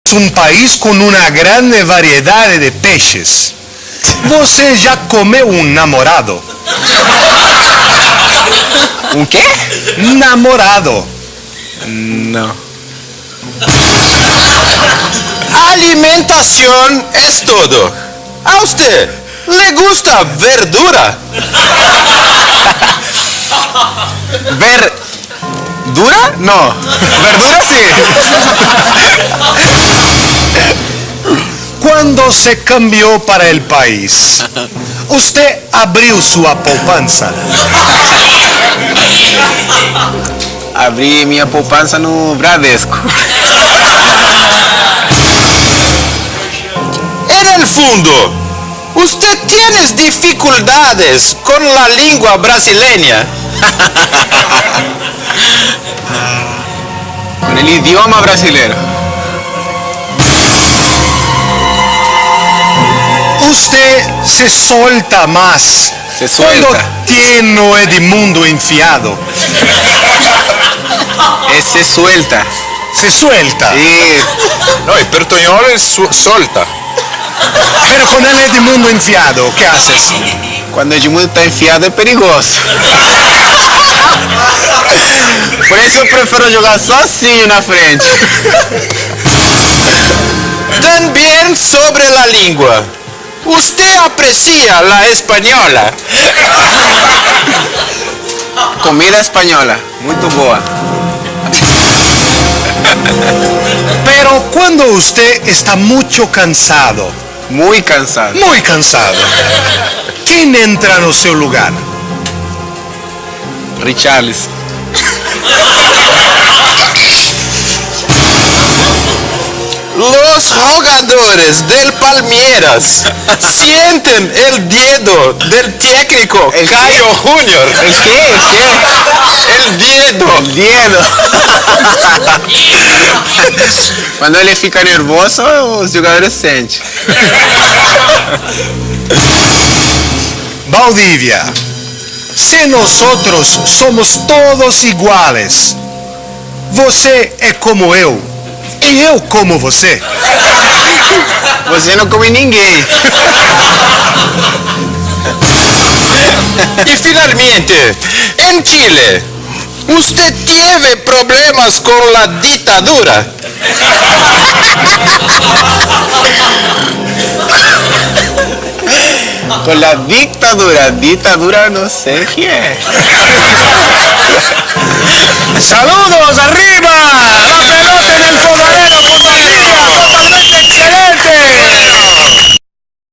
somos un país con una gran variedad de peces. Você já comeu um namorado? ¿Un qué? Namorado. No. Alimentación es todo. ¿A usted le gusta verdura? ¿Verdura? No. ¿Verdura sí? Quando se cambiou para el país, usted abriu sua poupança? Abrí minha poupança no Bradesco. En el fondo, usted tiene dificultades con la lengua brasileña. Con el idioma brasileiro. Usted se solta más Se quando suelta. tiene o Edmundo enfiado. Se suelta. Se suelta. Sí. No, el portuñol es solta. Pero con el Edmundo enfiado, ¿qué haces? Quando o Edmundo está enfiado é perigoso. Por isso eu prefiro jogar sozinho na frente. También sobre la lengua. ¿Usted aprecia la española? Comida espanhola, muito boa. Pero cuando usted está mucho cansado, Muito cansado. ¿quién entra no seu lugar? Richarlison. Los jugadores del Palmeiras sienten el dedo del técnico ¿El qué? Caio Júnior. ¿El quê? El dedo. El dedo. Quando ele fica nervoso, os jogadores sentem. Valdivia, si nosotros somos todos iguales, você é como eu e eu como você. Você não come ninguém. Y finalmente, en Chile, ¿usted tiene problemas con la dictadura? Com a ditadura. Ditadura não sei o que é. ¡Saludos! ¡Arriba! ¡La pelota en el fogonero!